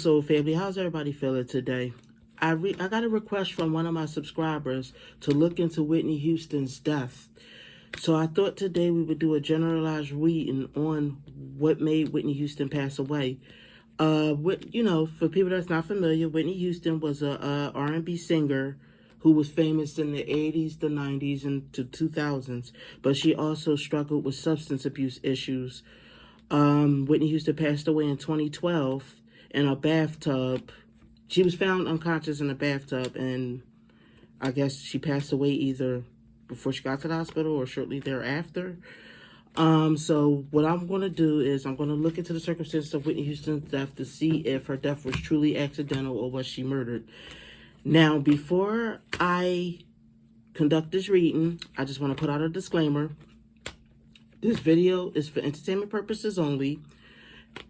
Soul Family, how's everybody feeling today? I got a request from one of my subscribers to look into Whitney Houston's death. So I thought today we would do a generalized reading on what made Whitney Houston pass away. For people that's not familiar, Whitney Houston was a R&B singer who was famous in the 80s, the 90s, and the 2000s. But she also struggled with substance abuse issues. Whitney Houston passed away in 2012 in a bathtub. She was found unconscious in a bathtub, and I guess she passed away either before she got to the hospital or shortly thereafter. So what I'm going to do is I'm going to look into the circumstances of Whitney Houston's death to see if her death was truly accidental or was she murdered. Now, before I conduct this reading, I just want to put out a disclaimer. This video is for entertainment purposes only.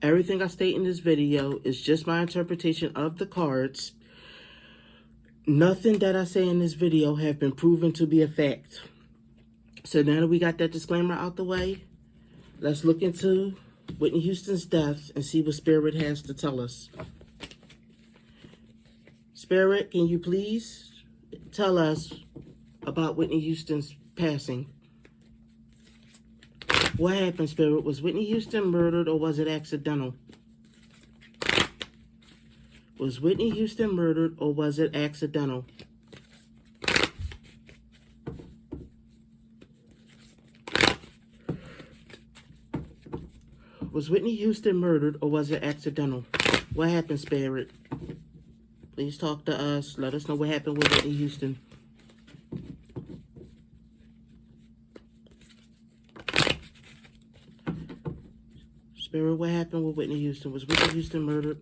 Everything I state in this video is just my interpretation of the cards. Nothing that I say in this video have been proven to be a fact. So now that we got that disclaimer out the way, let's look into Whitney Houston's death and see what Spirit has to tell us. Spirit, can you please tell us about Whitney Houston's passing? What happened, Spirit? Was Whitney Houston murdered or was it accidental? Was Whitney Houston murdered or was it accidental? Was Whitney Houston murdered or was it accidental? What happened, Spirit? Please talk to us. Let us know what happened with Whitney Houston. Spirit, what happened with Whitney Houston? Was Whitney Houston murdered?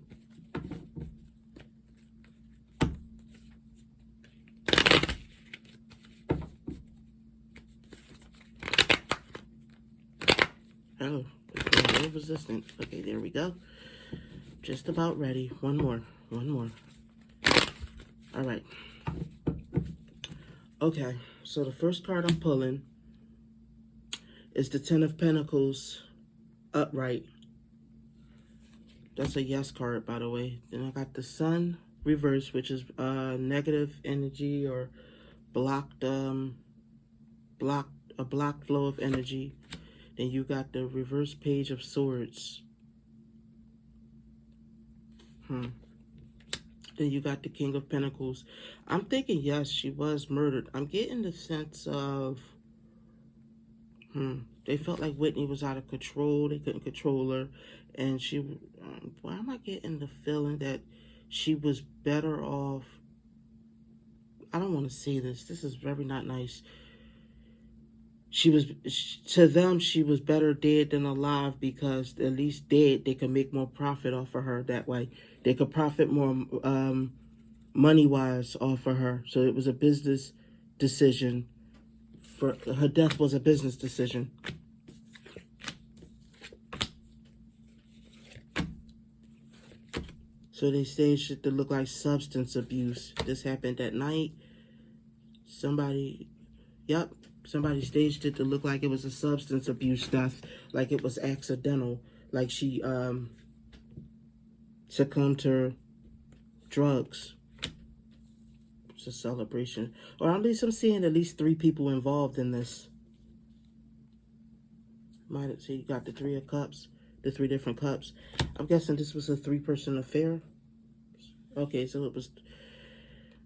Oh, it's a little resistant. Okay, there we go. Just about ready. One more. All right. Okay, so the first card I'm pulling is the Ten of Pentacles upright. That's a yes card, by the way. Then I got the Sun reverse, which is negative energy or blocked flow of energy. Then you got the reverse Page of Swords. Then you got the King of Pentacles. I'm thinking, yes, she was murdered. I'm getting the sense of, they felt like Whitney was out of control. They couldn't control her. And she, why am I getting the feeling that she was better off? I don't want to say this. This is very not nice. To them, she was better dead than alive because at least dead, they could make more profit off of her that way. They could profit more money-wise off of her. So it was a business decision. Her death was a business decision. So they staged it to look like substance abuse. This happened at night. Somebody staged it to look like it was a substance abuse death, like it was accidental, like she succumbed to drugs. It's a celebration. Or at least I'm seeing at least 3 people involved in this. Might see you got the 3 of Cups, the 3 different cups. I'm guessing this was a 3-person affair. Okay, so it was,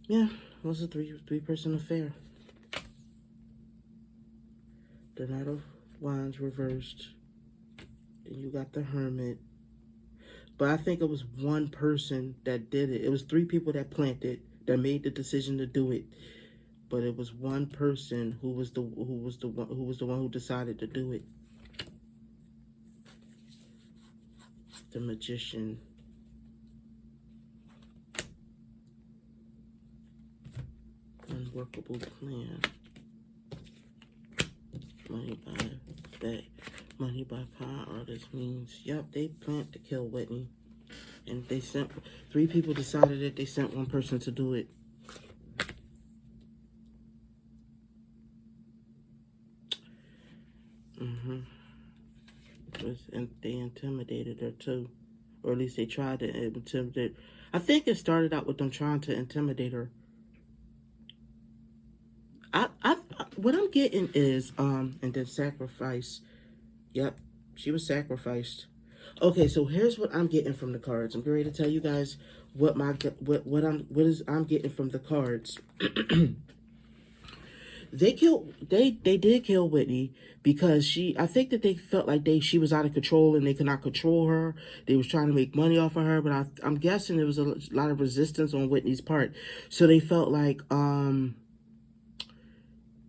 yeah, it was a 3-person affair. The Knight of Wands reversed. Then you got the Hermit. But I think it was one person that did it. It was 3 people that planted, that made the decision to do it. But it was one person who was the one who decided to do it. The Magician. Unworkable plan. Money by con artist means, yep, they planned to kill Whitney. And they sent, 3 people decided that they sent one person to do it. And they intimidated her too. or at least they tried to intimidate. I think it started out with them trying to intimidate her. What I'm getting is, and then sacrifice. Yep, she was sacrificed. Okay, so here's what I'm getting from the cards. I'm ready to tell you guys what I'm getting from the cards. They did kill Whitney because I think that they felt like she was out of control and they could not control her. They was trying to make money off of her, but I'm guessing there was a lot of resistance on Whitney's part. So they felt like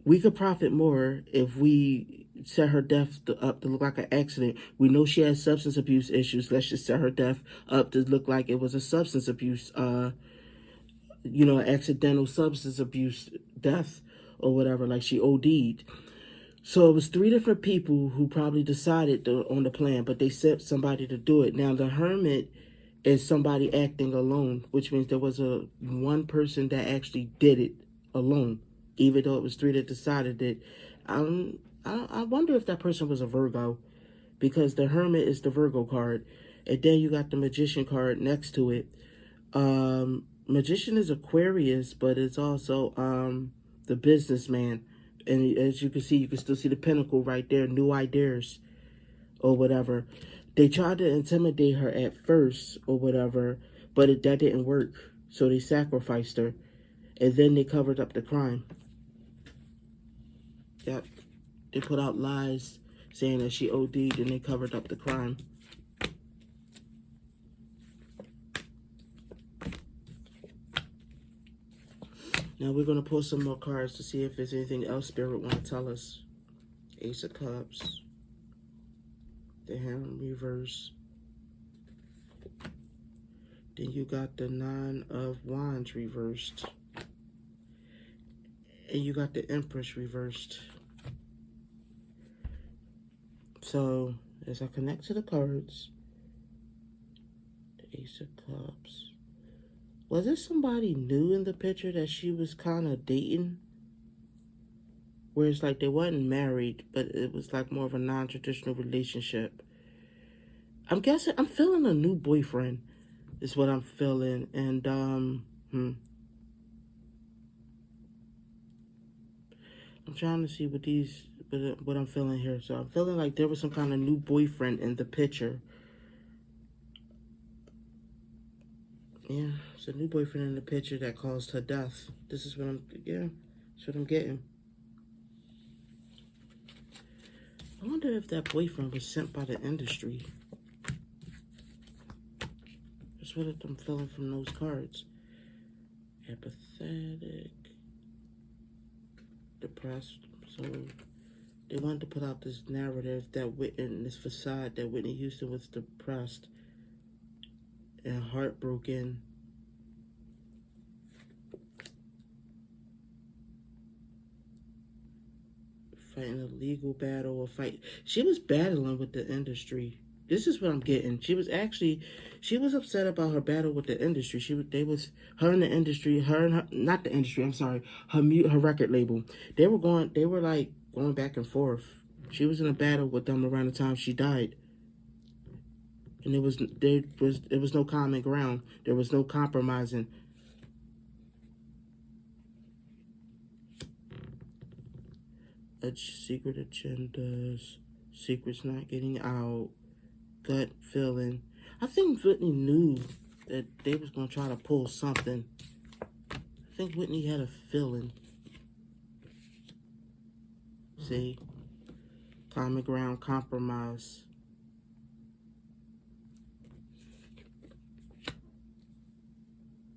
we could profit more if we set her death up to look like an accident. We know she has substance abuse issues. Let's just set her death up to look like it was a substance abuse, accidental substance abuse death or whatever, like she OD'd. So it was 3 different people who probably decided on the plan, but they sent somebody to do it. Now the hermit is somebody acting alone, which means there was one person that actually did it alone, even though it was 3 that decided it. I wonder if that person was a Virgo, because the hermit is the Virgo card, and then you got the magician card next to it. Magician is Aquarius, but it's also the businessman. And as you can see, you can still see the pinnacle right there, new ideas or whatever. They tried to intimidate her at first or whatever, but that didn't work. So they sacrificed her. And then they covered up the crime. Yep. They put out lies saying that she OD'd and they covered up the crime. Now we're going to pull some more cards to see if there's anything else Spirit want to tell us. Ace of Cups. The Hand reverse. Then you got the 9 of Wands reversed. And you got the Empress reversed. So, as I connect to the cards, the Ace of Cups. Was there somebody new in the picture that she was kind of dating? Where it's like they wasn't married, but it was like more of a non-traditional relationship. I'm guessing, I'm feeling a new boyfriend is what I'm feeling. And, I'm trying to see what I'm feeling here. So I'm feeling like there was some kind of new boyfriend in the picture. Yeah, it's a new boyfriend in the picture that caused her death. This is what that's what I'm getting. I wonder if that boyfriend was sent by the industry. That's what I'm feeling from those cards. Apathetic. Depressed. So they wanted to put out this narrative in this facade that Whitney Houston was depressed and heartbroken. Fighting a legal battle or fight. She was battling with the industry. This is what I'm getting. She was upset about her battle with the industry. Her and the industry, not the industry, I'm sorry, her record label. They were like going back and forth. She was in a battle with them around the time she died. And there was no common ground. There was no compromising. Secret agendas, secrets not getting out, gut feeling. I think Whitney knew that they was going to try to pull something. I think Whitney had a feeling. See? Common ground, compromise.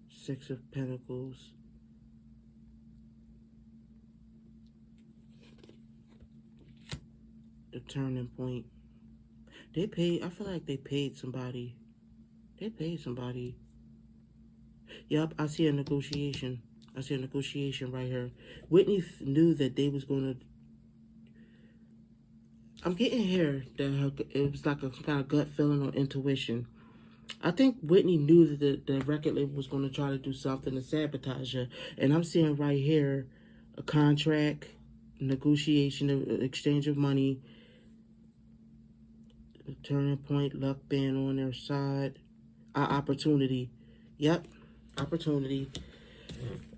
Six of Pentacles. The turning point. I feel like they paid somebody. Yep, I see a negotiation. I see a negotiation right here. Whitney knew that they was going to... I'm getting here that it was like a kind of gut feeling or intuition. I think Whitney knew that the record label was going to try to do something to sabotage her. And I'm seeing right here a contract, negotiation, exchange of money, turning point, luck being on their side. opportunity. Yep, opportunity.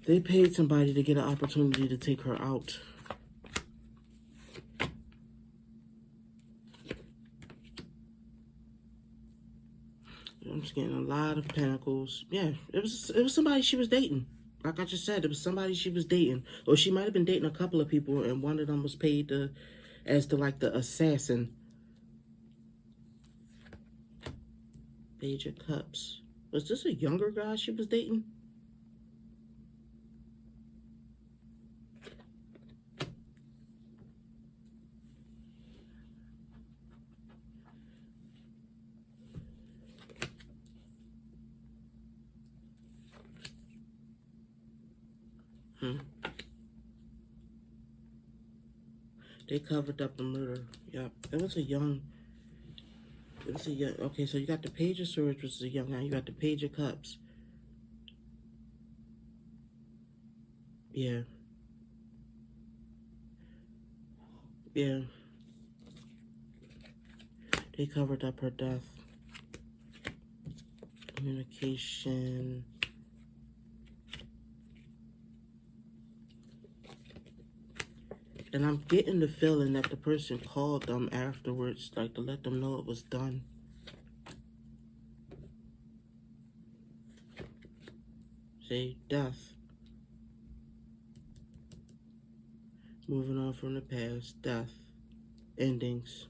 They paid somebody to get an opportunity to take her out. I'm just getting a lot of pentacles. Yeah, it was somebody she was dating. Like I just said, it was somebody she was dating. Or she might have been dating a couple of people, and one of them was paid as like the assassin. Page of Cups. Was this a younger guy she was dating? They covered up the murder. Yep. Okay, so you got the Page of Swords, which is a young guy. You got the Page of Cups. Yeah. Yeah. They covered up her death. Communication. And I'm getting the feeling that the person called them afterwards, like to let them know it was done. Say, death. Moving on from the past, death. Endings.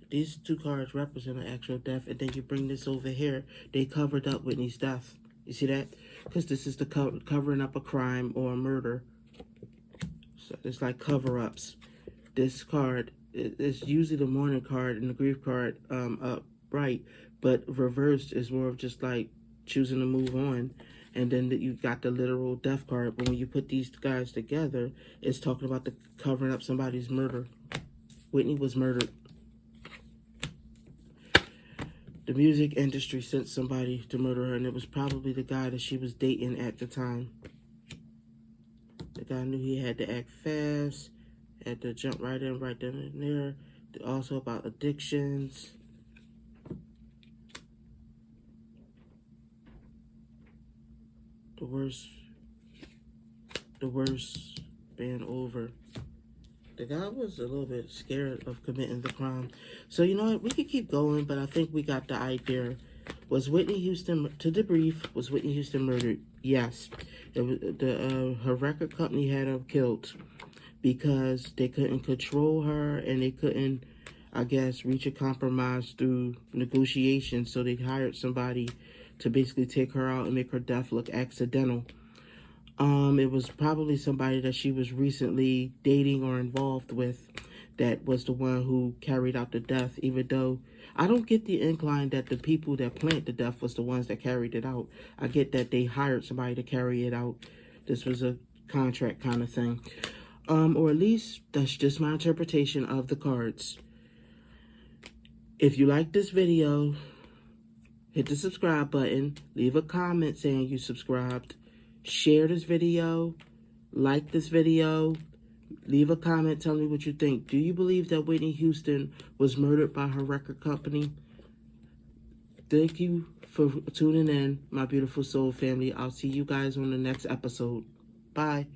These two cards represent an actual death, and then you bring this over here. They covered up Whitney's death. You see that? Because this is the covering up a crime or a murder. So it's like cover-ups. This card is usually the mourning card and the grief card upright, but reversed is more of just like choosing to move on. And then you got the literal death card. But when you put these guys together, it's talking about the covering up somebody's murder. Whitney was murdered. The music industry sent somebody to murder her, and it was probably the guy that she was dating at the time. The guy knew he had to act fast, had to jump right in, right then and there. Also about addictions. The worst being over. The guy was a little bit scared of committing the crime. So, you know what? We could keep going, but I think we got the idea. Was Whitney Houston, to debrief, was Whitney Houston murdered? Yes. Her record company had her killed because they couldn't control her and they couldn't, I guess, reach a compromise through negotiations. So they hired somebody to basically take her out and make her death look accidental. It was probably somebody that she was recently dating or involved with that was the one who carried out the death, even though I don't get the incline that the people that planned the death was the ones that carried it out. I get that they hired somebody to carry it out. This was a contract kind of thing. Or at least that's just my interpretation of the cards. If you like this video, hit the subscribe button, leave a comment saying you subscribed, share this video, like this video, leave a comment, tell me what you think. Do you believe that Whitney Houston was murdered by her record company? Thank you for tuning in, my beautiful soul family. I'll see you guys on the next episode. Bye.